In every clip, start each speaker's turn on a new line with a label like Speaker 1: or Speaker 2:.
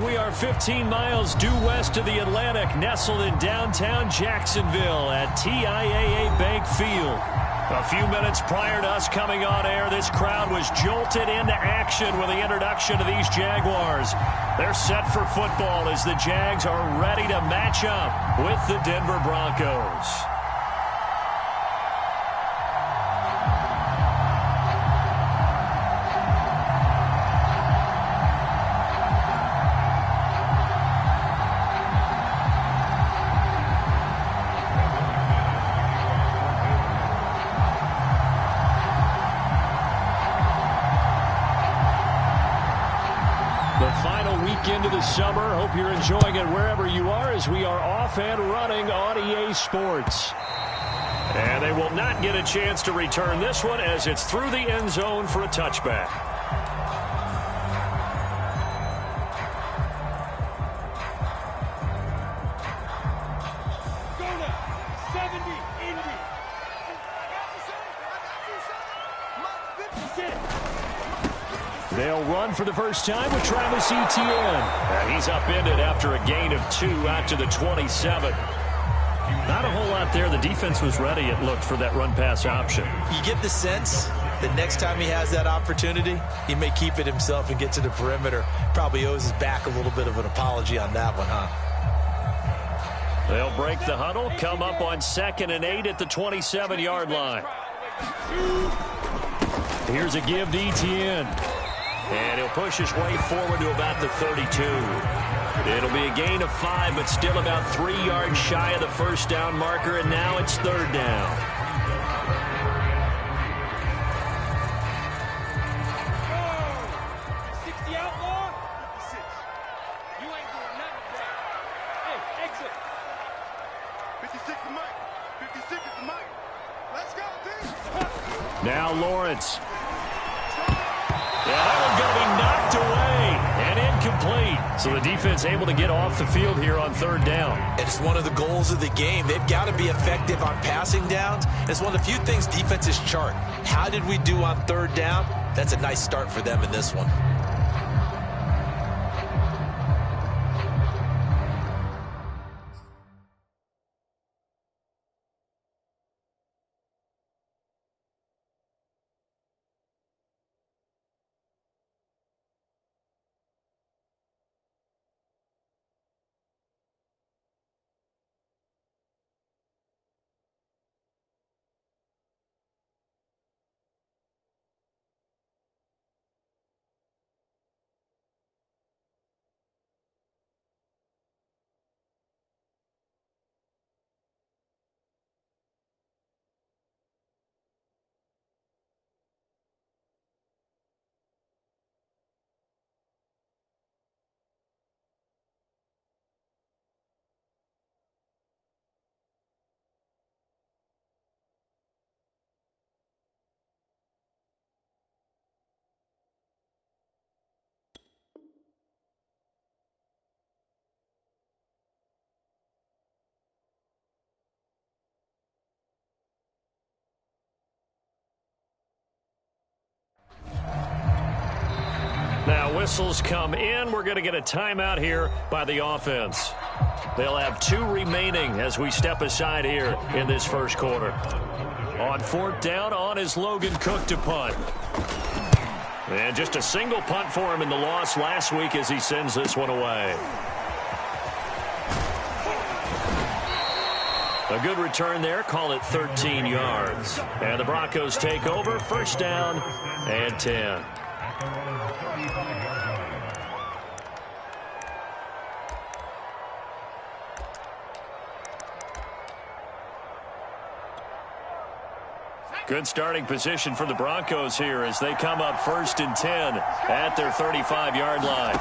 Speaker 1: We are 15 miles due west of the Atlantic, nestled in downtown Jacksonville at TIAA Bank Field. A few minutes prior to us coming on air, this crowd was jolted into action with the introduction of these Jaguars. They're set for football as the Jags are ready to match up with the Denver Broncos. Into the summer. Hope you're enjoying it wherever you are as we are off and running on EA Sports. And they will not get a chance to return this one as it's through the end zone for a touchback. They'll run for the first time with Travis Etienne. He's upended after a gain of 2 out to the 27. Not a whole lot there. The defense was ready, it looked, for that run-pass option.
Speaker 2: You get the sense that next time he has that opportunity, he may keep it himself and get to the perimeter. Probably owes his back a little bit of an apology on that one, huh?
Speaker 1: They'll break the huddle, come up on 2nd and 8 at the 27-yard line. Here's a give to Etienne. And he'll push his way forward to about the 32. It'll be a gain of 5, but still about 3 yards shy of the first down marker, and now it's 3rd down. Now Lawrence. Yeah, that one's going to be knocked away and incomplete. So the defense able to get off the field here on 3rd down.
Speaker 2: And it's one of the goals of the game. They've got to be effective on passing downs. It's one of the few things defenses chart. How did we do on 3rd down? That's a nice start for them in this one.
Speaker 1: Now whistles come in. We're going to get a timeout here by the offense. They'll have 2 remaining as we step aside here in this first quarter. On 4th down, on is Logan Cook to punt. And just a single punt for him in the loss last week as he sends this one away. A good return there. Call it 13 yards. And the Broncos take over. 1st down and 10. Good starting position for the Broncos here as they come up 1st and 10 at their 35-yard line.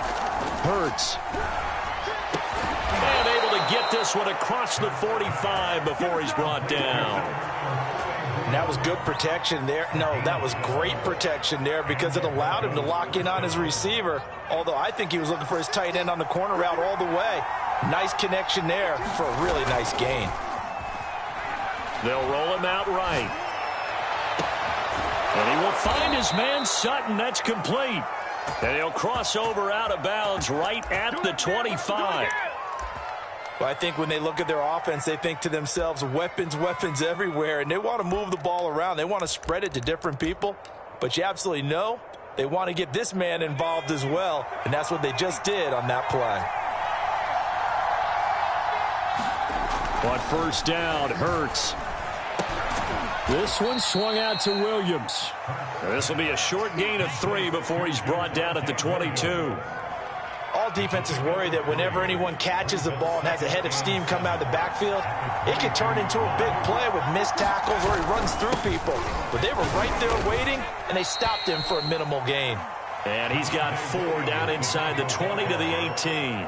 Speaker 1: Hurts. And able to get this one across the 45 before he's brought down.
Speaker 2: That was good protection there. No, that was great protection there because it allowed him to lock in on his receiver, although I think he was looking for his tight end on the corner route all the way. Nice connection there for a really nice gain.
Speaker 1: They'll roll him out right. And he will find his man Sutton. That's complete. And he'll cross over out of bounds right at the 25.
Speaker 2: Well, I think when they look at their offense, they think to themselves, weapons, weapons everywhere, and they want to move the ball around. They want to spread it to different people, but you absolutely know they want to get this man involved as well, and that's what they just did on that play.
Speaker 1: On first down, Hurts. This one swung out to Williams. This will be a short gain of 3 before he's brought down at the 22.
Speaker 2: All defenses worry that whenever anyone catches the ball and has a head of steam come out of the backfield, it can turn into a big play with missed tackles or he runs through people. But they were right there waiting, and they stopped him for a minimal gain.
Speaker 1: And he's got 4 down inside the 20 to the 18.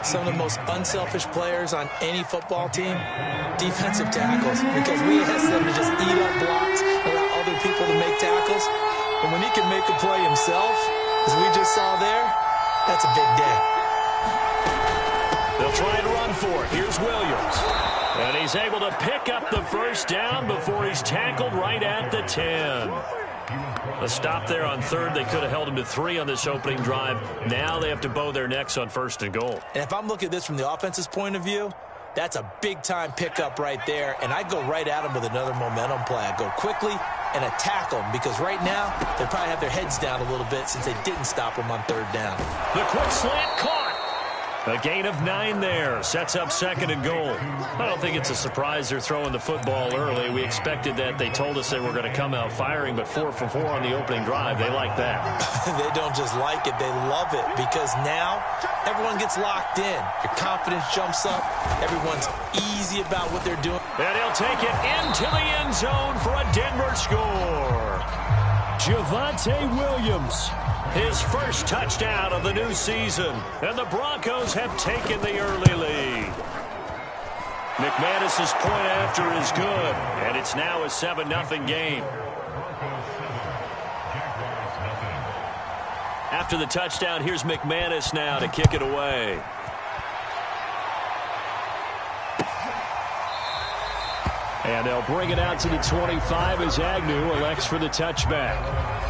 Speaker 2: Some of the most unselfish players on any football team, defensive tackles, because we ask them to just eat up blocks, allow other people to make tackles. And when he can make a play himself, as we just saw there, that's a big day.
Speaker 1: They'll try and run for it. Here's Williams. And he's able to pick up the first down before he's tackled right at the 10. A stop there on third. They could have held him to 3 on this opening drive. Now they have to bow their necks on first and goal.
Speaker 2: And if I'm looking at this from the offense's point of view, that's a big-time pickup right there. And I go right at him with another momentum play. I go quickly and attack them because right now they probably have their heads down a little bit since they didn't stop him on third down.
Speaker 1: The quick slant caught. A gain of 9 there. Sets up second and goal. I don't think it's a surprise they're throwing the football early. We expected that. They told us they were going to come out firing, but 4 for 4 on the opening drive. They like that.
Speaker 2: They don't just like it. They love it because now everyone gets locked in. Your confidence jumps up. Everyone's easy about what they're doing.
Speaker 1: And he'll take it into the end zone for a Denver score. Javonte Williams. His first touchdown of the new season. And the Broncos have taken the early lead. McManus's point after is good. And it's now a 7-0 game. After the touchdown, here's McManus now to kick it away. And they'll bring it out to the 25 as Agnew elects for the touchback.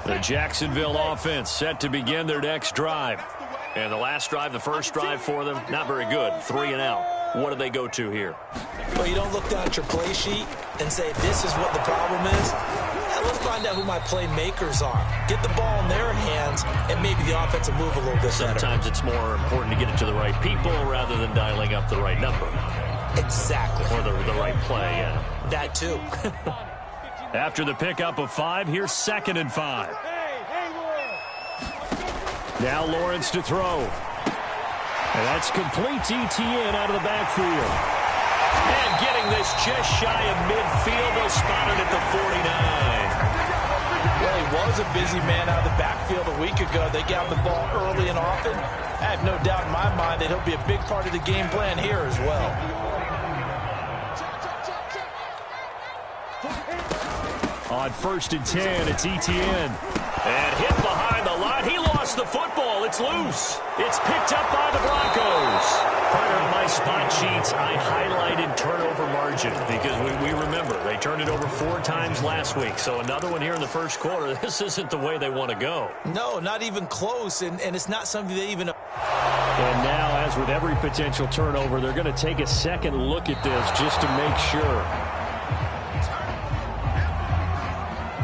Speaker 1: The Jacksonville offense set to begin their next drive. And the last drive, the first drive for them, not very good. 3 and out. What do they go to here?
Speaker 2: Well, you don't look down at your play sheet and say, this is what the problem is. Yeah, let's find out who my playmakers are. Get the ball in their hands, and maybe the offense will move a little bit better.
Speaker 1: Sometimes it's more important to get it to the right people rather than dialing up the right number.
Speaker 2: Exactly.
Speaker 1: Or the right play, yeah.
Speaker 2: That too.
Speaker 1: After the pickup of 5, here's 2nd and 5. Now Lawrence to throw. And that's complete to ETN out of the backfield. And getting this just shy of midfield. They'll spot it at the 49.
Speaker 2: Well, he was a busy man out of the backfield a week ago. They got the ball early and often. I have no doubt in my mind that he'll be a big part of the game plan here as well.
Speaker 1: On 1st and 10, it's ETN. And hit behind the line. He lost the football. It's loose. It's picked up by the Broncos. Part of my spot sheets, I highlighted turnover margin because we remember they turned it over 4 times last week. So another one here in the first quarter. This isn't the way they want to go.
Speaker 2: No, not even close, and it's not something they even...
Speaker 1: And now, as with every potential turnover, they're going to take a second look at this just to make sure.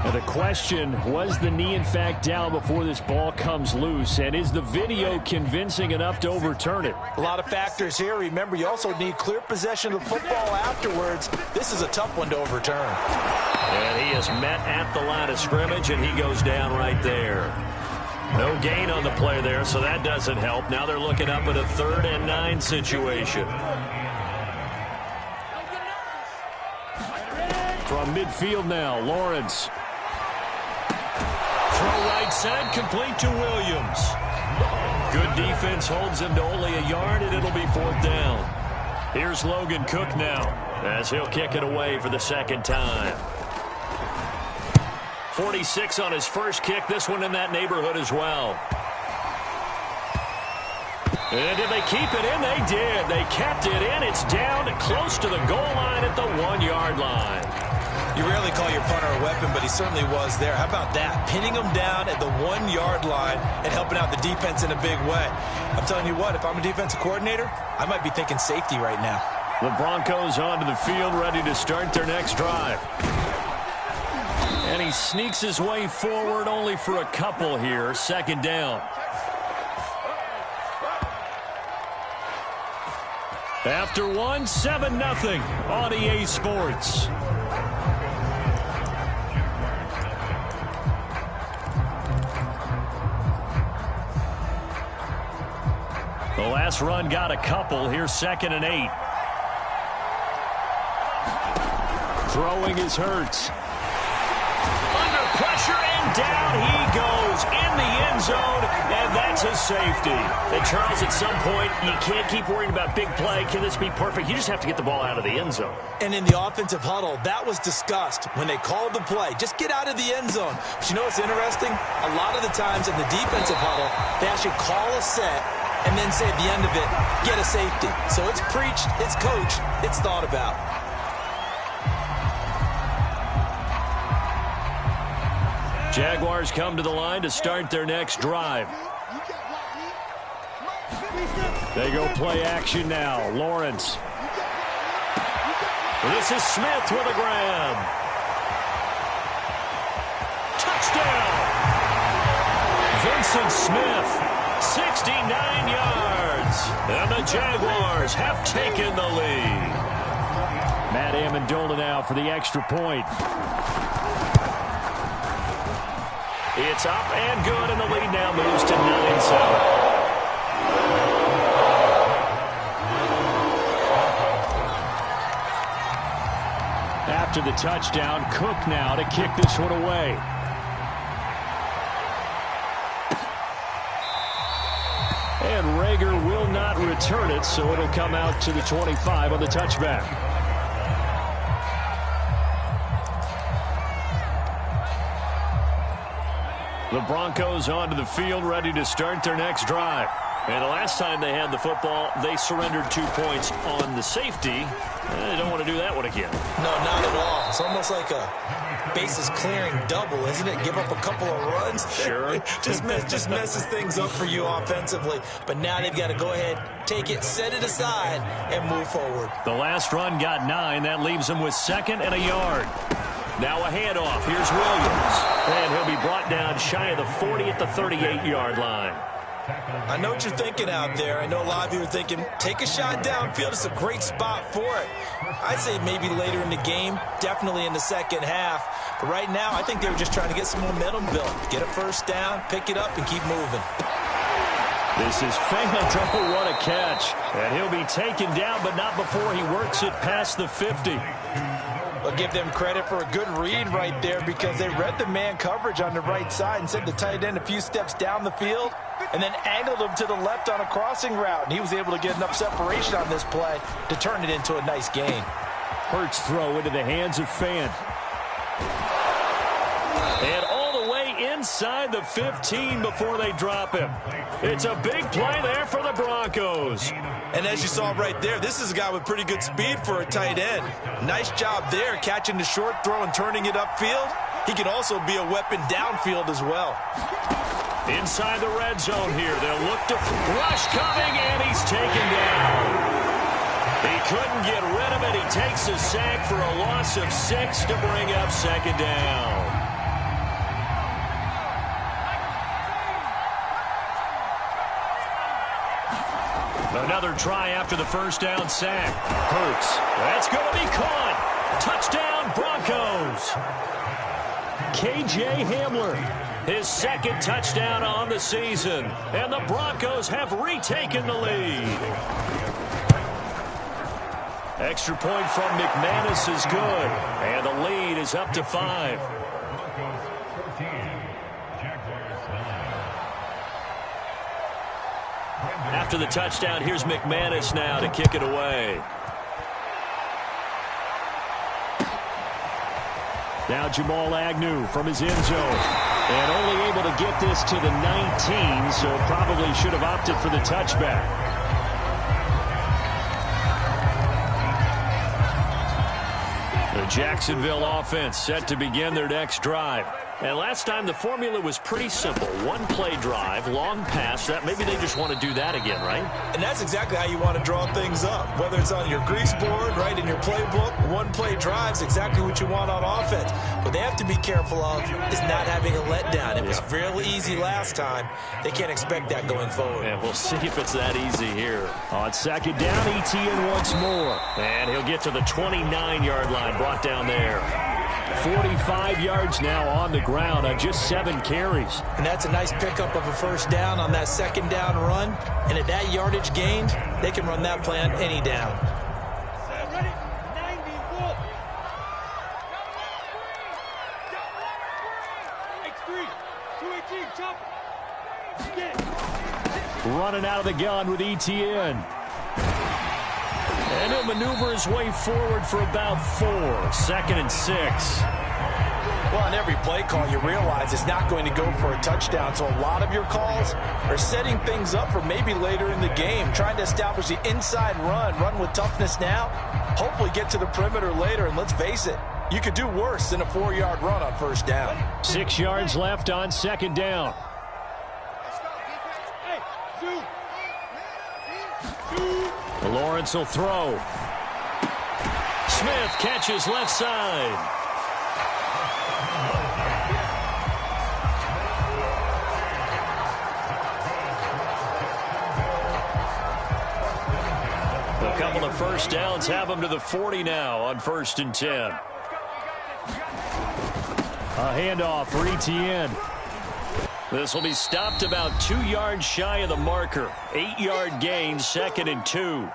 Speaker 1: Now the question, was the knee in fact down before this ball comes loose? And is the video convincing enough to overturn it?
Speaker 2: A lot of factors here. Remember, you also need clear possession of the football afterwards. This is a tough one to overturn.
Speaker 1: And he is met at the line of scrimmage, and he goes down right there. No gain on the play there, so that doesn't help. Now they're looking up at a 3rd and 9 situation. From midfield now, Lawrence. Throw right side, complete to Williams. Good defense holds him to only a yard, and it'll be 4th down. Here's Logan Cook now, as he'll kick it away for the 2nd time. 46 on his first kick, this one in that neighborhood as well. And did they keep it in? They did. They kept it in. It's down close to the goal line at the 1-yard line.
Speaker 2: You rarely call your punter a weapon, but he certainly was there. How about that? Pinning him down at the 1-yard line and helping out the defense in a big way. I'm telling you what, if I'm a defensive coordinator, I might be thinking safety right now.
Speaker 1: The Broncos onto the field, ready to start their next drive. And he sneaks his way forward only for a couple here. 2nd down. After 1, 7-0 on EA Sports. The last run got a couple. Here's 2nd and 8. Throwing is Hurts. Under pressure, and down he goes in the end zone, and that's a safety. And Charles, at some point, you can't keep worrying about big play. Can this be perfect? You just have to get the ball out of the end zone.
Speaker 2: And in the offensive huddle, that was discussed when they called the play. Just get out of the end zone. But you know what's interesting? A lot of the times in the defensive huddle, they actually call a set and then say at the end of it, get a safety. So it's preached, it's coached, it's thought about.
Speaker 1: Jaguars come to the line to start their next drive. They go play action now. Lawrence. This is Smith with a grab. Touchdown! Vincent Smith, 69 yards. And the Jaguars have taken the lead. Matt Amendola now for the extra point. It's up and good, and the lead now moves to 9-7. After the touchdown, Cook now to kick this one away. And Rager will not return it, so it'll come out to the 25 on the touchback. The Broncos onto the field, ready to start their next drive. And the last time they had the football, they surrendered 2 points on the safety. They don't want to do that one again.
Speaker 2: No, not at all. It's almost like a bases clearing double, isn't it? Give up a couple of runs.
Speaker 1: Sure.
Speaker 2: just messes things up for you offensively. But now they've got to go ahead, take it, set it aside, and move forward.
Speaker 1: The last run got 9. That leaves them with 2nd and a yard. Now a handoff. Here's Williams. And he'll be brought down shy of the 40 at the 38-yard line.
Speaker 2: I know what you're thinking out there. I know a lot of you are thinking, take a shot downfield. It's a great spot for it. I'd say maybe later in the game, definitely in the second half. But right now, I think they were just trying to get some momentum built. Get a first down, pick it up, and keep moving.
Speaker 1: This is Fant. Oh, what a catch. And he'll be taken down, but not before he works it past the 50.
Speaker 2: I'll give them credit for a good read right there because they read the man coverage on the right side and sent the tight end a few steps down the field and then angled him to the left on a crossing route. And he was able to get enough separation on this play to turn it into a nice gain.
Speaker 1: Hurts throw into the hands of Fant. And all the way inside the 15 before they drop him. It's a big play there for the Broncos.
Speaker 2: And as you saw right there, this is a guy with pretty good speed for a tight end. Nice job there, catching the short throw and turning it upfield. He can also be a weapon downfield as well.
Speaker 1: Inside the red zone here. They'll look to rush coming, and he's taken down. He couldn't get rid of it. He takes a sack for a loss of 6 to bring up 2nd down. Another try after the first down sack. Hurts. That's going to be caught. Touchdown, Broncos. KJ Hamler, his 2nd touchdown on the season. And the Broncos have retaken the lead. Extra point from McManus is good. And the lead is up to 5. After the touchdown, here's McManus now to kick it away. Now Jamal Agnew from his end zone. And only able to get this to the 19, so probably should have opted for the touchback. The Jacksonville offense set to begin their next drive. And last time the formula was pretty simple. One play drive, long pass. That maybe they just want to do that again, right?
Speaker 2: And that's exactly how you want to draw things up. Whether it's on your grease board, right, in your playbook, one play drive is exactly what you want on offense. What they have to be careful of is not having a letdown. It was real easy last time. They can't expect that going forward.
Speaker 1: And we'll see if it's that easy here. On second down, Etienne once more. And he'll get to the 29-yard line, brought down there. 45 yards now on the ground on just 7 carries.
Speaker 2: And that's a nice pickup of a first down on that second down run. And at that yardage gained, they can run that play on any down.
Speaker 1: Running out of the gun with Etienne. And he'll maneuver his way forward for about 4. 2nd and 6.
Speaker 2: Well, on every play call, you realize it's not going to go for a touchdown. So a lot of your calls are setting things up for maybe later in the game, trying to establish the inside run with toughness now, hopefully get to the perimeter later. And let's face it, you could do worse than a 4-yard run on first down.
Speaker 1: 6 yards left on second down. Lawrence will throw. Smith catches left side. A couple of first downs have them to the 40 now on 1st and 10. A handoff for Etienne. This will be stopped about 2 yards shy of the marker. 8-yard gain, 2nd and 2.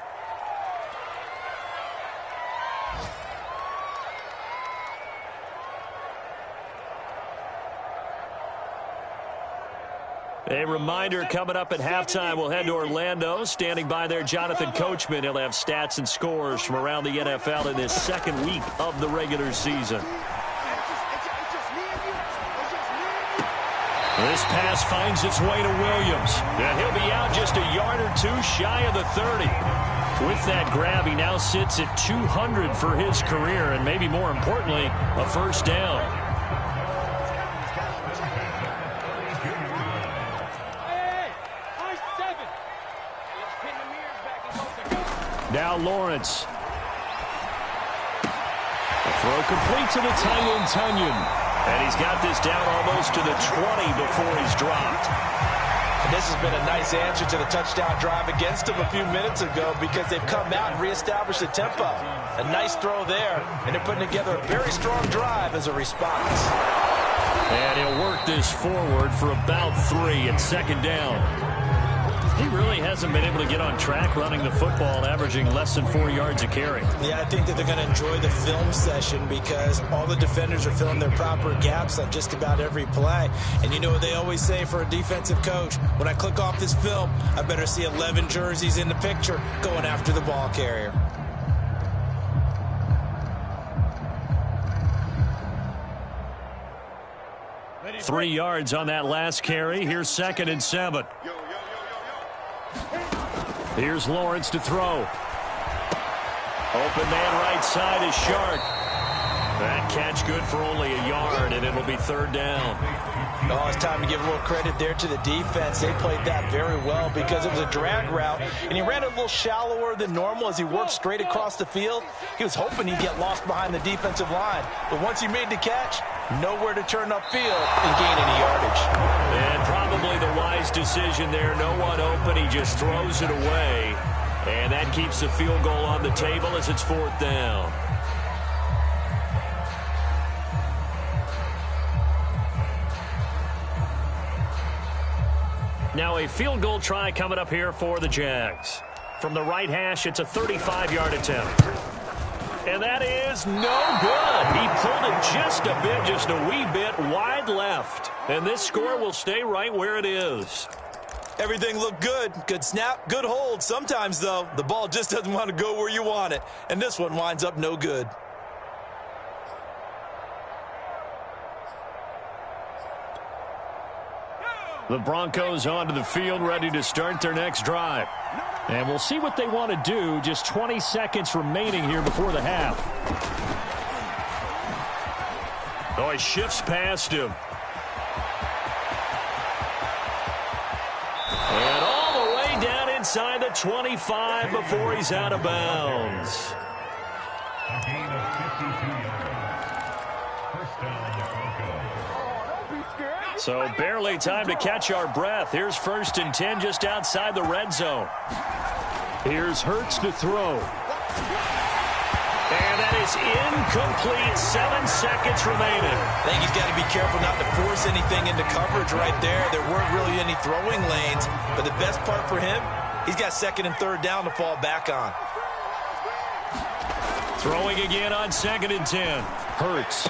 Speaker 1: A reminder coming up at halftime. We'll head to Orlando. Standing by there, Jonathan Coachman. He'll have stats and scores from around the NFL in this second week of the regular season. This pass finds its way to Williams. And he'll be out just a yard or 2 shy of the 30. With that grab, he now sits at 200 for his career, and maybe more importantly, a first down. Now Lawrence. A throw complete to the tight end, Tunyon. And he's got this down almost to the 20 before he's dropped.
Speaker 2: And this has been a nice answer to the touchdown drive against them a few minutes ago because they've come out and reestablished the tempo. A nice throw there, and they're putting together a very strong drive as a response.
Speaker 1: And he'll work this forward for about 3 at second down. He really hasn't been able to get on track running the football, averaging less than 4 yards a carry.
Speaker 2: Yeah, I think that they're going to enjoy the film session because all the defenders are filling their proper gaps on just about every play. And you know what they always say for a defensive coach? When I click off this film, I better see 11 jerseys in the picture going after the ball carrier.
Speaker 1: Ready, 3 yards on that last carry. Here's 2nd and 7. Here's Lawrence to throw. Open man right side is Shark. That catch good for only a yard, and it'll be 3rd down.
Speaker 2: Oh, it's time to give a little credit there to the defense. They played that very well because it was a drag route, and he ran a little shallower than normal as he worked straight across the field. He was hoping he'd get lost behind the defensive line, but once he made the catch, nowhere to turn upfield and gain any yardage.
Speaker 1: And probably the wise decision there. No one open. He just throws it away, and that keeps the field goal on the table as it's 4th down. Now a field goal try coming up here for the Jags. From the right hash, it's a 35-yard attempt. And that is no good. He pulled it just a bit, just a wee bit wide left. And this score will stay right where it is.
Speaker 2: Everything looked good. Good snap, good hold. Sometimes, though, the ball just doesn't want to go where you want it. And this one winds up no good.
Speaker 1: The Broncos onto the field, ready to start their next drive. And we'll see what they want to do. Just 20 seconds remaining here before the half. Oh, he shifts past him. And all the way down inside the 25 before he's out of bounds.
Speaker 3: A gain of 52 yards. First down, Broncos.
Speaker 1: So barely time to catch our breath. Here's 1st and 10 just outside the red zone. Here's Hurts to throw. And that is incomplete. 7 seconds remaining.
Speaker 2: I think he's got to be careful not to force anything into coverage right there. There weren't really any throwing lanes. But the best part for him, he's got 2nd and 3rd down to fall back on.
Speaker 1: Throwing again on 2nd and 10. Hurts.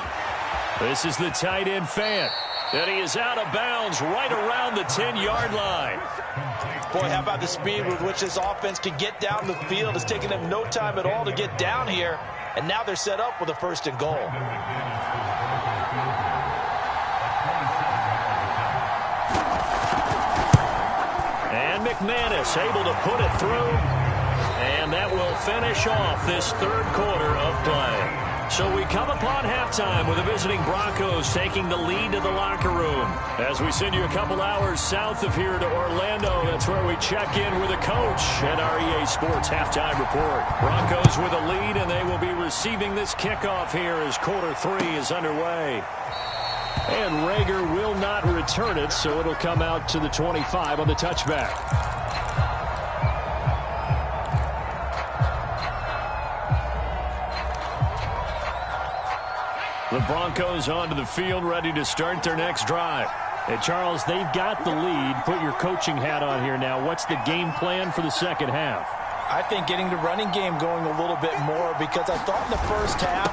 Speaker 1: This is the tight end Fant. And he is out of bounds right around the 10-yard line.
Speaker 2: Boy, how about the speed with which this offense can get down the field? It's taken them no time at all to get down here. And now they're set up with a 1st and goal.
Speaker 1: And McManus able to put it through. And that will finish off this 3rd quarter of play. So we come upon halftime with the visiting Broncos taking the lead to the locker room. As we send you a couple hours south of here to Orlando, that's where we check in with the coach at our EA Sports Halftime Report. Broncos with a lead, and they will be receiving this kickoff here as quarter 3 is underway. And Rager will not return it, so it'll come out to the 25 on the touchback. The Broncos onto the field, ready to start their next drive. Hey, Charles, they've got the lead. Put your coaching hat on here now. What's the game plan for the second half?
Speaker 2: I think getting the running game going a little bit more, because I thought in the first half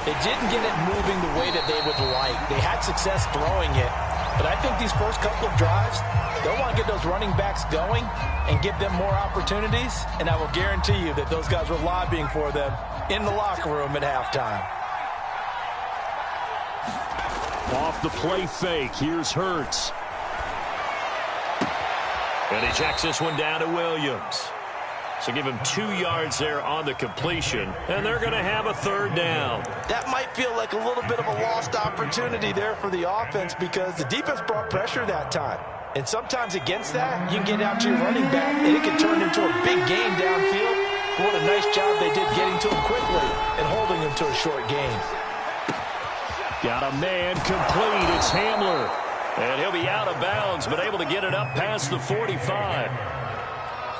Speaker 2: they didn't get it moving the way that they would like. They had success throwing it, but I think these first couple of drives, they'll want to get those running backs going and give them more opportunities, and I will guarantee you that those guys were lobbying for them in the locker room at halftime.
Speaker 1: Off the play fake, here's Hurts. And he checks this one down to Williams. So give him 2 yards there on the completion, and they're going to have a 3rd down.
Speaker 2: That might feel like a little bit of a lost opportunity there for the offense, because the defense brought pressure that time. And sometimes against that, you can get out to your running back, and it can turn into a big gain downfield. But what a nice job they did getting to him quickly and holding him to a short gain.
Speaker 1: Got a man complete. It's Hamler. And he'll be out of bounds, but able to get it up past the 45.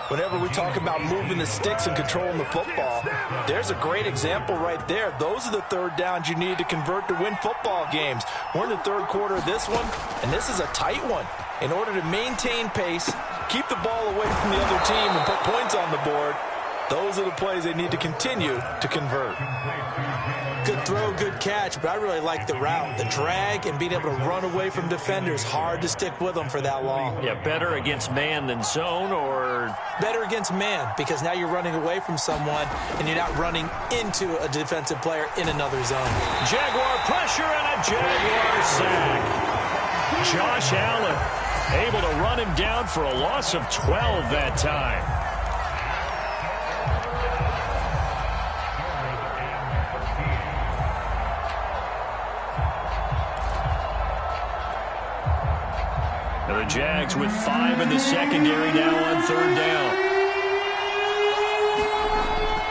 Speaker 2: Whenever we talk about moving the sticks and controlling the football, there's a great example right there. Those are the 3rd downs you need to convert to win football games. We're in the 3rd quarter of this one, and this is a tight one. In order to maintain pace, keep the ball away from the other team, and put points on the board, those are the plays they need to continue to convert. Good throw, good catch, but I really like the route. The drag and being able to run away from defenders, hard to stick with them for that long.
Speaker 1: Yeah, better against man than zone, or?
Speaker 2: Better against man, because now you're running away from someone and you're not running into a defensive player in another zone.
Speaker 1: Jaguar pressure and a Jaguar sack. Josh Allen able to run him down for a loss of 12 that time. The Jags with 5 in the secondary now on 3rd down.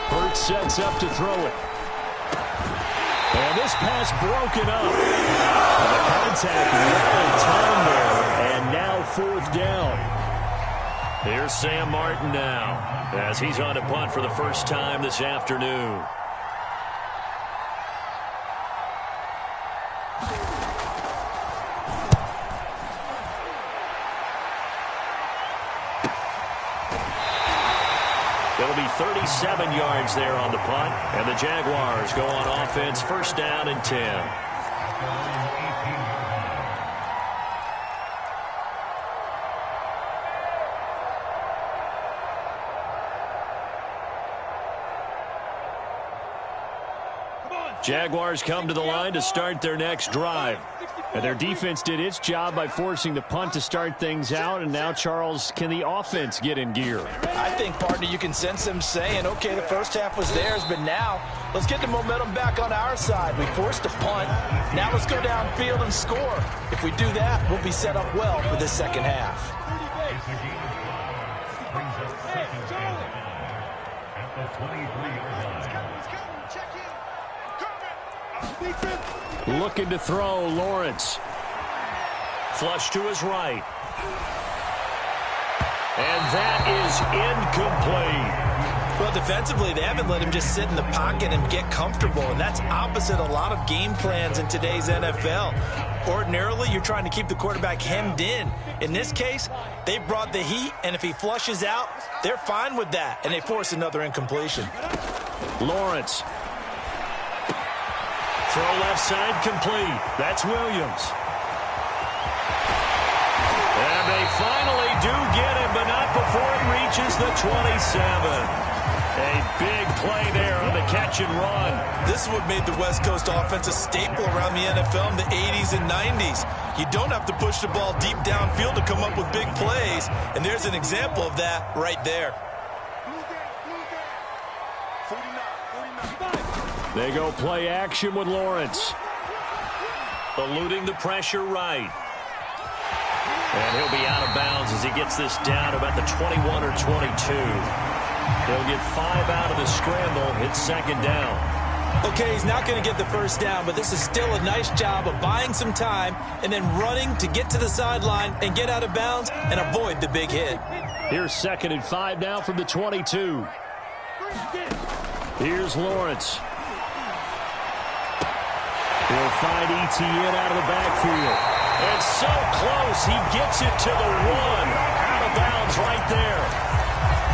Speaker 1: Hurts sets up to throw it. And this pass broken up. And the contact really turned there. And now 4th down. Here's Sam Martin now, as he's on a punt for the first time this afternoon. It'll be 37 yards there on the punt, and the Jaguars go on offense, 1st down and 10. Jaguars come to the line to start their next drive. And their defense did its job by forcing the punt to start things out. And now, Charles, can the offense get in gear?
Speaker 2: I think, partner, you can sense them saying, okay, the first half was theirs, but now let's get the momentum back on our side. We forced a punt. Now let's go downfield and score. If we do that, we'll be set up well for this second half.
Speaker 3: Brings up second down at the 23-yard line.
Speaker 1: Looking to throw, Lawrence. Flush to his right. And that is incomplete.
Speaker 2: Well, defensively, they haven't let him just sit in the pocket and get comfortable, and that's opposite a lot of game plans in today's NFL. Ordinarily, you're trying to keep the quarterback hemmed in. In this case, they brought the heat, and if he flushes out, they're fine with that, and they force another incompletion.
Speaker 1: Lawrence. Throw left side complete. That's Williams. And they finally do get him, but not before he reaches the 27. A big play there on the catch and run.
Speaker 2: This is what made the West Coast offense a staple around the NFL in the 80s and 90s. You don't have to push the ball deep downfield to come up with big plays, and there's an example of that right there.
Speaker 1: They go play action with Lawrence. Eluding the pressure right. And he'll be out of bounds as he gets this down about the 21 or 22. He'll get 5 out of the scramble. It's second down.
Speaker 2: Okay, he's not going to get the first down, but this is still a nice job of buying some time and then running to get to the sideline and get out of bounds and avoid the big hit.
Speaker 1: Here's second and 5 now from the 22. Here's Lawrence. He'll find Etienne out of the backfield. And so close, he gets it to the 1. Out of bounds right there.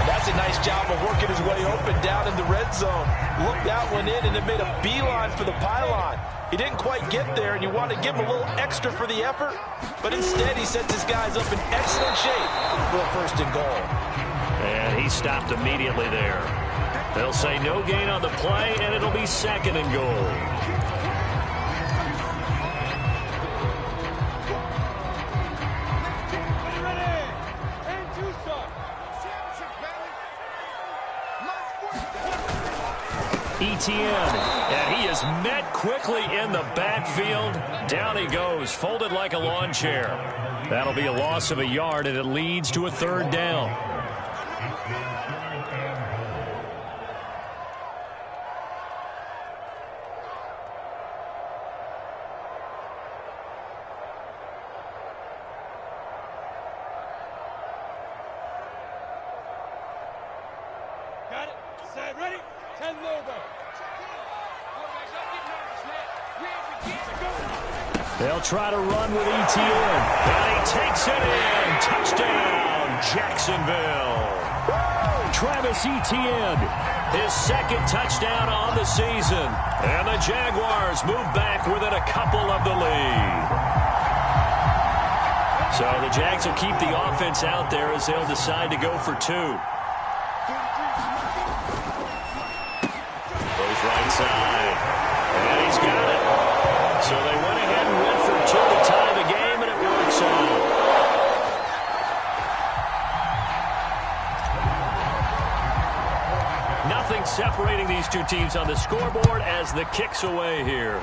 Speaker 2: And that's a nice job of working his way open down in the red zone. Looked out, went in, and then made a beeline for the pylon. He didn't quite get there, and you want to give him a little extra for the effort. But instead, he sets his guys up in excellent shape for a first and goal.
Speaker 1: And he stopped immediately there. They'll say no gain on the play, and it'll be second and goal. Etienne, and he is met quickly in the backfield. Down he goes, folded like a lawn chair. That'll be a loss of a yard, and it leads to a third down.
Speaker 4: Got it. Set. Ready. 10 logo.
Speaker 1: They'll try to run with Etienne. And he takes it in. Touchdown, Jacksonville. Travis Etienne, his second touchdown on the season. And the Jaguars move back within a couple of the lead. So the Jags will keep the offense out there as they'll decide to go for 2. Goes right side. And he's got it. So they went ahead and went for 2 to tie the game, and it works out. Nothing separating these two teams on the scoreboard as the kick's away here.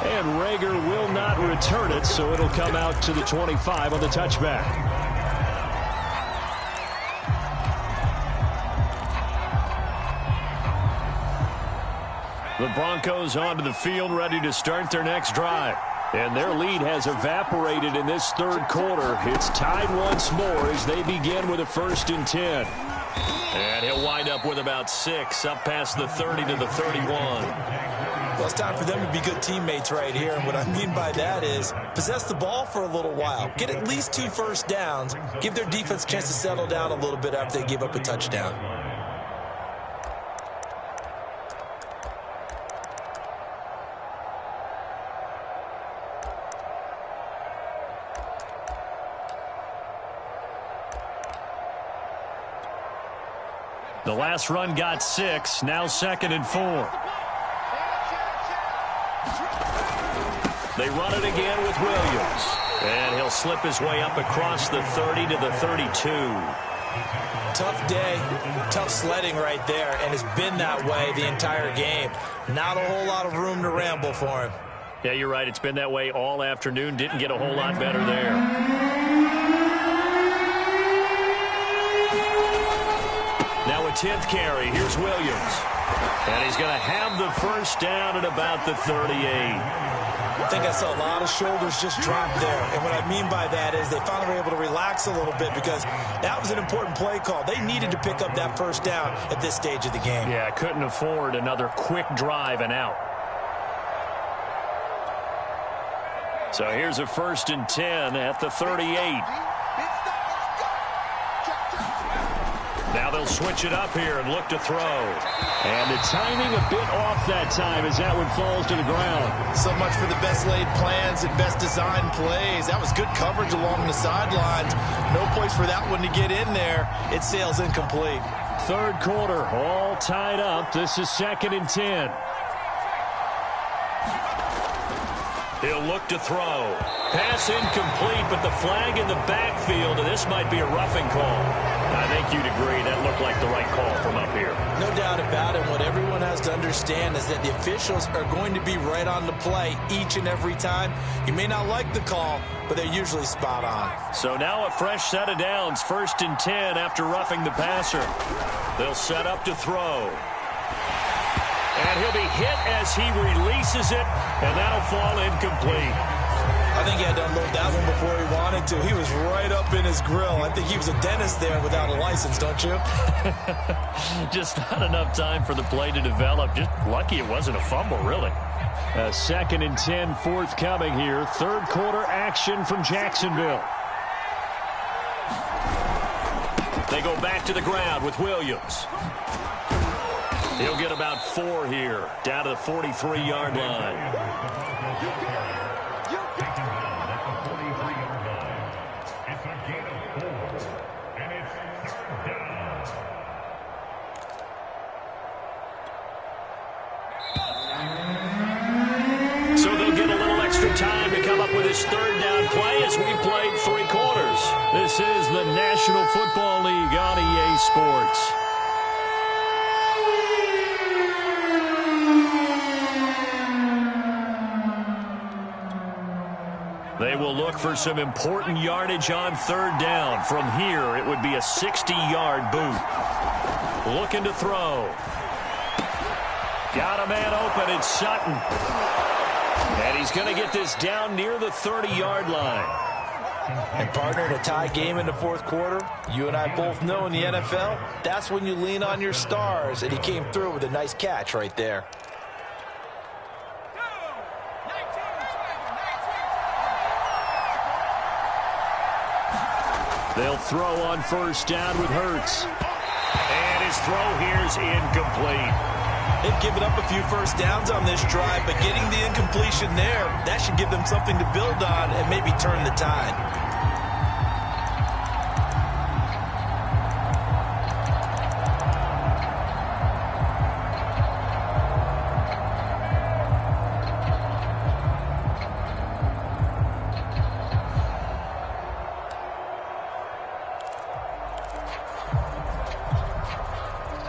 Speaker 1: And Rager will not return it, so it'll come out to the 25 on the touchback. The Broncos onto the field, ready to start their next drive. And their lead has evaporated in this third quarter. It's tied once more as they begin with a 1st and 10. And he'll wind up with about 6, up past the 30 to the 31.
Speaker 2: Well, it's time for them to be good teammates right here. And what I mean by that is possess the ball for a little while. Get at least 2 first downs. Give their defense a chance to settle down a little bit after they give up a touchdown.
Speaker 1: The last run got 6. Now 2nd and 4. They run it again with Williams. And he'll slip his way up across the 30 to the 32.
Speaker 2: Tough day, tough sledding right there, and it's been that way the entire game. Not a whole lot of room to ramble for him.
Speaker 1: Yeah, you're right. It's been that way all afternoon. Didn't get a whole lot better there. Now a 10th carry. Here's Williams. And he's going to have the first down at about the 38.
Speaker 2: I think I saw a lot of shoulders just drop there. And what I mean by that is they finally were able to relax a little bit because that was an important play call. They needed to pick up that first down at this stage of the game.
Speaker 1: Yeah, couldn't afford another quick drive and out. So here's a 1st and 10 at the 38. Now they'll switch it up here and look to throw. And the timing a bit off that time as that one falls to the ground.
Speaker 2: So much for the best laid plans and best designed plays. That was good coverage along the sidelines. No place for that one to get in there. It sails incomplete.
Speaker 1: 3rd quarter, all tied up. This is 2nd and 10. He'll look to throw. Pass incomplete, but the flag in the backfield, and this might be a roughing call. I think you'd agree that looked like the right call from up here.
Speaker 2: No doubt about it. What everyone has to understand is that the officials are going to be right on the play each and every time. You may not like the call, but they're usually spot on.
Speaker 1: So now a fresh set of downs, 1st and 10 after roughing the passer. They'll set up to throw. And he'll be hit as he releases it, and that'll fall incomplete.
Speaker 2: I think he had to unload that one before he wanted to. He was right up in his grill. I think he was a dentist there without a license, don't you?
Speaker 1: Just not enough time for the play to develop. Just lucky it wasn't a fumble, really. 2nd and 10 forthcoming here. 3rd quarter action from Jacksonville. They go back to the ground with Williams. He'll get about 4 here, down to the 43-yard line.
Speaker 3: It's a gain of 4, and it's 3rd down.
Speaker 1: So they'll get a little extra time to come up with his 3rd down play as we played 3 quarters. This is the National Football League on EA Sports. They will look for some important yardage on 3rd down. From here, it would be a 60-yard boot. Looking to throw. Got a man open. It's Sutton. And he's going to get this down near the 30-yard line.
Speaker 2: And partner, in a tie game in the 4th quarter, you and I both know in the NFL, that's when you lean on your stars. And he came through with a nice catch right there.
Speaker 1: They'll throw on 1st down with Hurts. And his throw here's incomplete.
Speaker 2: They've given up a few 1st downs on this drive, but getting the incompletion there, that should give them something to build on and maybe turn the tide.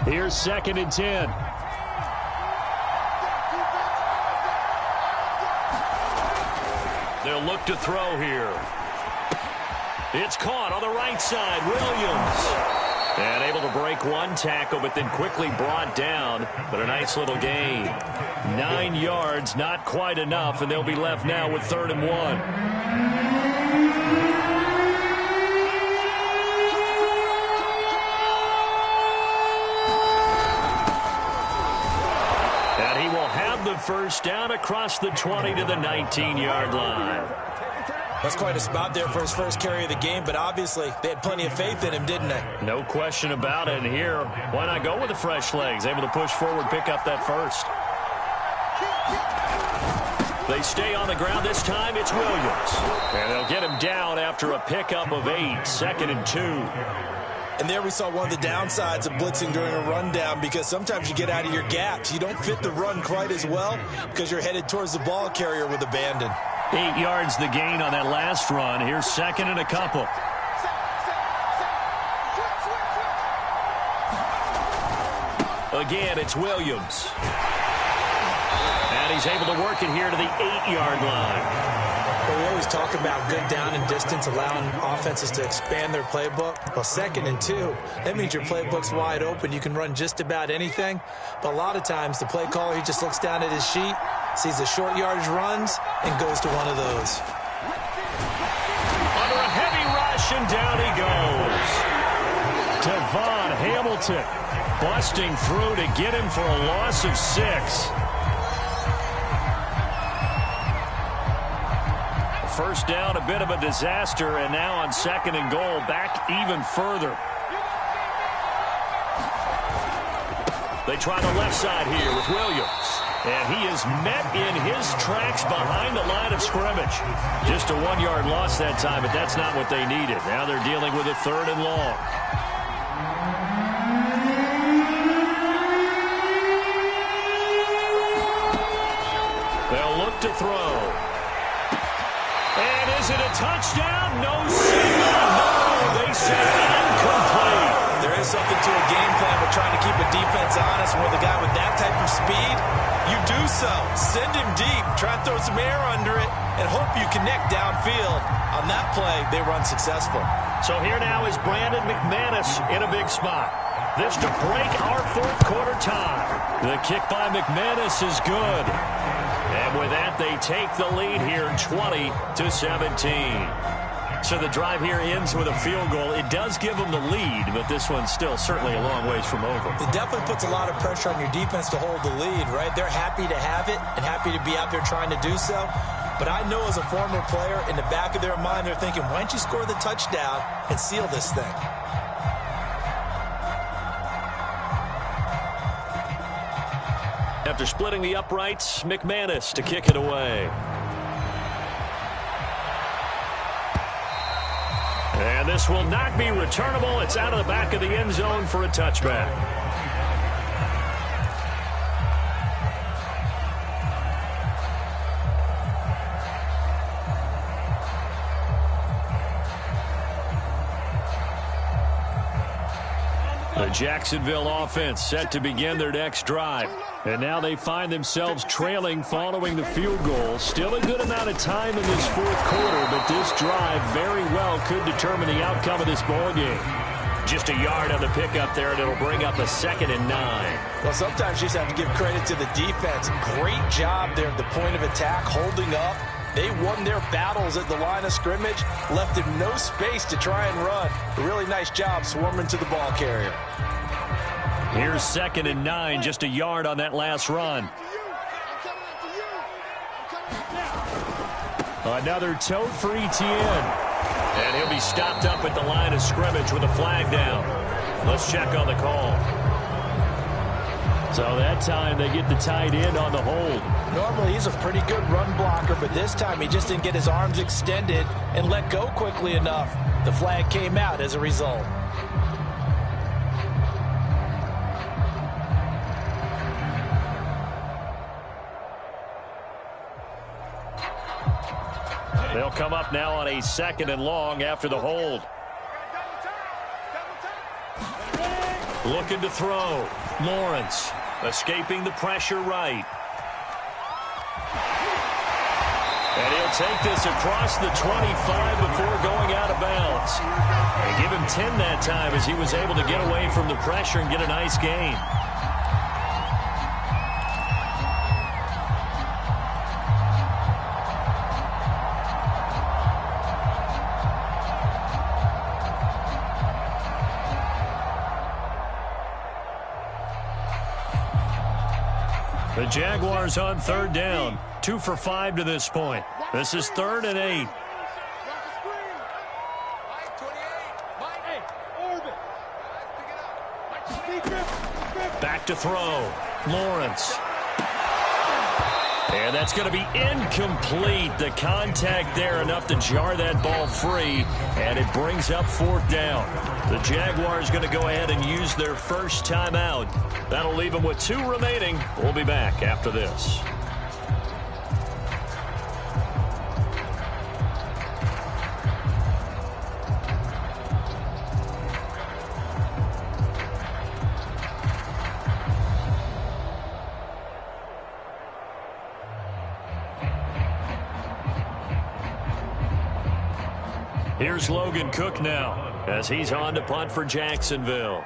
Speaker 1: Here's 2nd and 10. They'll look to throw here. It's caught on the right side. Williams. And able to break one tackle, but then quickly brought down. But a nice little gain. 9 yards, not quite enough, and they'll be left now with 3rd and 1. The 1st down across the 20 to the 19-yard line.
Speaker 2: That's quite a spot there for his first carry of the game, but obviously they had plenty of faith in him, didn't they?
Speaker 1: No question about it. And here, why not go with the fresh legs? Able to push forward, pick up that 1st. They stay on the ground. This time it's Williams. And they'll get him down after a pickup of 8. 2nd and 2.
Speaker 2: And there we saw one of the downsides of blitzing during a rundown, because sometimes you get out of your gaps. You don't fit the run quite as well because you're headed towards the ball carrier with abandon.
Speaker 1: 8 yards the gain on that last run. Here's second and a couple. Again, it's Williams. And he's able to work it here to the 8-yard line.
Speaker 2: Well, we always talk about good down and distance, allowing offenses to expand their playbook. Well, 2nd and 2, that means your playbook's wide open. You can run just about anything. But a lot of times, the play caller, he just looks down at his sheet, sees the short yardage runs, and goes to one of those.
Speaker 1: Under a heavy rush, and down he goes. Devon Hamilton busting through to get him for a loss of 6. First down, a bit of a disaster, and now on 2nd and goal, back even further. They try the left side here with Williams. And he is met in his tracks behind the line of scrimmage. Just a 1-yard loss that time, but that's not what they needed. Now they're dealing with a 3rd and long. They'll look to throw. And is it a touchdown? No, signal. No, they say incomplete.
Speaker 2: There is something to a game plan with trying to keep a defense honest. With a guy with that type of speed, you do so. Send him deep, try and throw some air under it, and hope you connect downfield. On that play, they were unsuccessful.
Speaker 1: So here now is Brandon McManus in a big spot. This to break our 4th quarter tie. The kick by McManus is good. And with that, they take the lead here 20-17. So the drive here ends with a field goal. It does give them the lead, but this one's still certainly a long ways from over.
Speaker 2: It definitely puts a lot of pressure on your defense to hold the lead, right? They're happy to have it and happy to be out there trying to do so. But I know as a former player, in the back of their mind, they're thinking, why don't you score the touchdown and seal this thing?
Speaker 1: After splitting the uprights, McManus to kick it away. And this will not be returnable. It's out of the back of the end zone for a touchback. The Jacksonville offense set to begin their next drive. And now they find themselves trailing following the field goal. Still a good amount of time in this 4th quarter, but this drive very well could determine the outcome of this ballgame. Just a yard on the pickup there, and it'll bring up a 2nd and 9.
Speaker 2: Well, sometimes you just have to give credit to the defense. Great job there at the point of attack, holding up. They won their battles at the line of scrimmage, left them no space to try and run. A really nice job swarming to the ball carrier.
Speaker 1: Here's 2nd and 9, just a yard on that last run. Another tote for Etienne. And he'll be stopped up at the line of scrimmage with a flag down. Let's check on the call. So that time they get the tight end on the hold.
Speaker 2: Normally he's a pretty good run blocker, but this time he just didn't get his arms extended and let go quickly enough. The flag came out as a result.
Speaker 1: They'll come up now on a 2nd and long after the hold. Looking to throw. Lawrence escaping the pressure right. And he'll take this across the 25 before going out of bounds. And give him 10 that time as he was able to get away from the pressure and get a nice gain. The Jaguars on 3rd down. 2 for 5 to this point. This is 3rd and 8. Back to throw. Lawrence. And that's going to be incomplete. The contact there enough to jar that ball free, and it brings up 4th down. The Jaguars going to go ahead and use their first timeout. That'll leave them with 2 remaining. We'll be back after this. Here's Logan Cook now as he's on to punt for Jacksonville.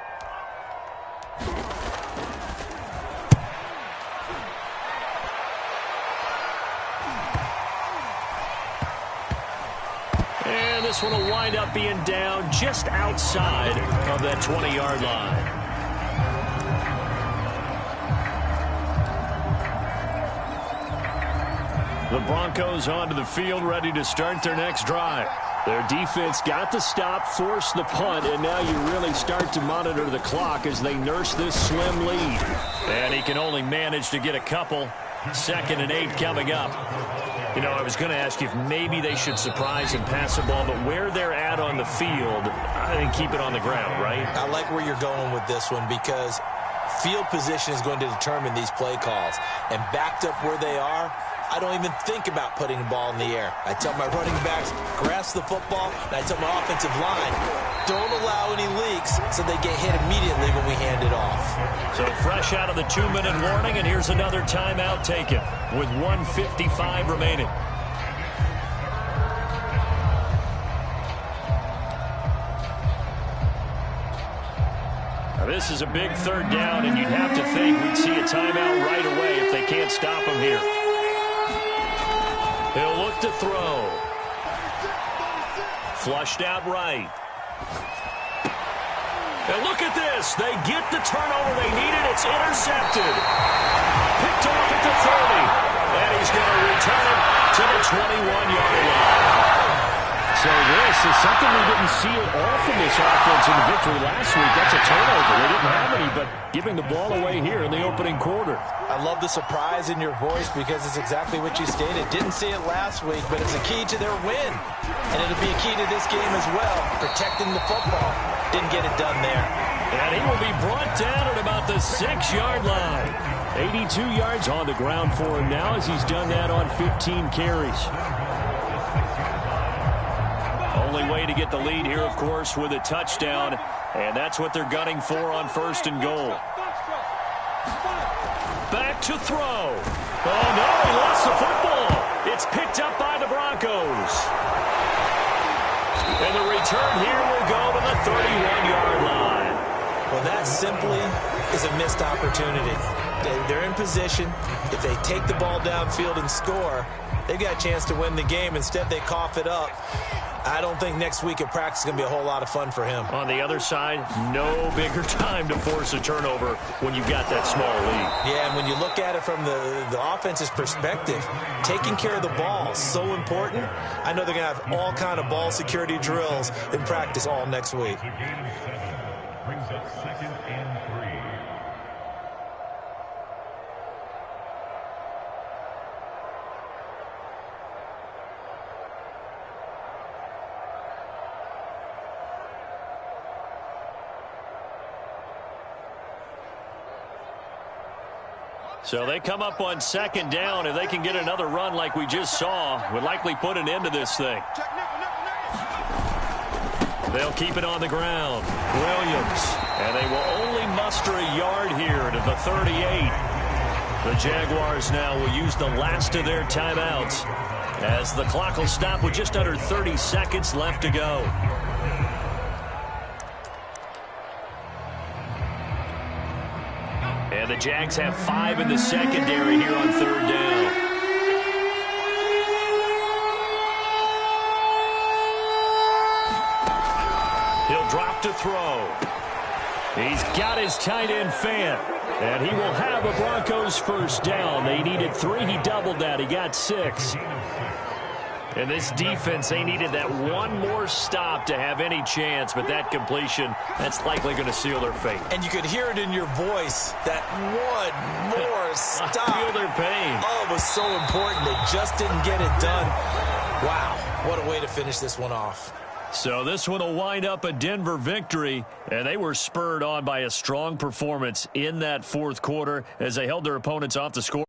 Speaker 1: And this one will wind up being down just outside of that 20-yard line. The Broncos onto the field, ready to start their next drive. Their defense got the stop, forced the punt, and now you really start to monitor the clock as they nurse this slim lead. And he can only manage to get a couple. 2nd and 8 coming up. You know, I was going to ask you if maybe they should surprise and pass the ball, but where they're at on the field, I think keep it on the ground, right?
Speaker 2: I like where you're going with this one because field position is going to determine these play calls. And backed up where they are, I don't even think about putting the ball in the air. I tell my running backs, grasp the football, and I tell my offensive line, don't allow any leaks so they get hit immediately when we hand it off.
Speaker 1: So fresh out of the 2-minute warning, and here's another timeout taken with 1:55 remaining. Now this is a big 3rd down, and you'd have to think we'd see a timeout right away if they can't stop him here. He'll look to throw. Flushed out right. And look at this. They get the turnover they needed. It's intercepted. Picked off at the 30. And he's going to return it to the 21-yard line. So this is something we didn't see at all from this offense in the victory last week. That's a turnover. They didn't have any, but giving the ball away here in the opening quarter.
Speaker 2: I love the surprise in your voice because it's exactly what you stated. Didn't see it last week, but it's a key to their win. And it'll be a key to this game as well, protecting the football. Didn't get it done there.
Speaker 1: And he will be brought down at about the 6-yard line. 82 yards on the ground for him now as he's done that on 15 carries. Only way to get the lead here, of course, with a touchdown. And that's what they're gunning for on 1st and goal. Back to throw. Oh, no, he lost the football. It's picked up by the Broncos. And the return here will go to the 31-yard line.
Speaker 2: Well, that simply is a missed opportunity. They're in position. If they take the ball downfield and score, they've got a chance to win the game. Instead, they cough it up. I don't think next week at practice is going to be a whole lot of fun for him.
Speaker 1: On the other side, no bigger time to force a turnover when you've got that small lead.
Speaker 2: Yeah, and when you look at it from the offense's perspective, taking care of the ball is so important. I know they're going to have all kind of ball security drills in practice all next week.
Speaker 3: Brings up 2nd and 3.
Speaker 1: So they come up on 2nd down. If they can get another run like we just saw, would likely put an end to this thing. They'll keep it on the ground. Williams. And they will only muster a yard here to the 38. The Jaguars now will use the last of their timeouts as the clock will stop with just under 30 seconds left to go. And the Jags have 5 in the secondary here on 3rd down. He'll drop to throw. He's got his tight end fan. And he will have a Broncos 1st down. They needed 3. He doubled that. He got 6. And this defense, they needed that one more stop to have any chance, but that completion, that's likely going to seal their fate.
Speaker 2: And you could hear it in your voice, that one more stop.
Speaker 1: I feel their pain.
Speaker 2: Oh, it was so important. They just didn't get it done. Wow, what a way to finish this one off.
Speaker 1: So this one will wind up a Denver victory, and they were spurred on by a strong performance in that fourth quarter as they held their opponents off the score.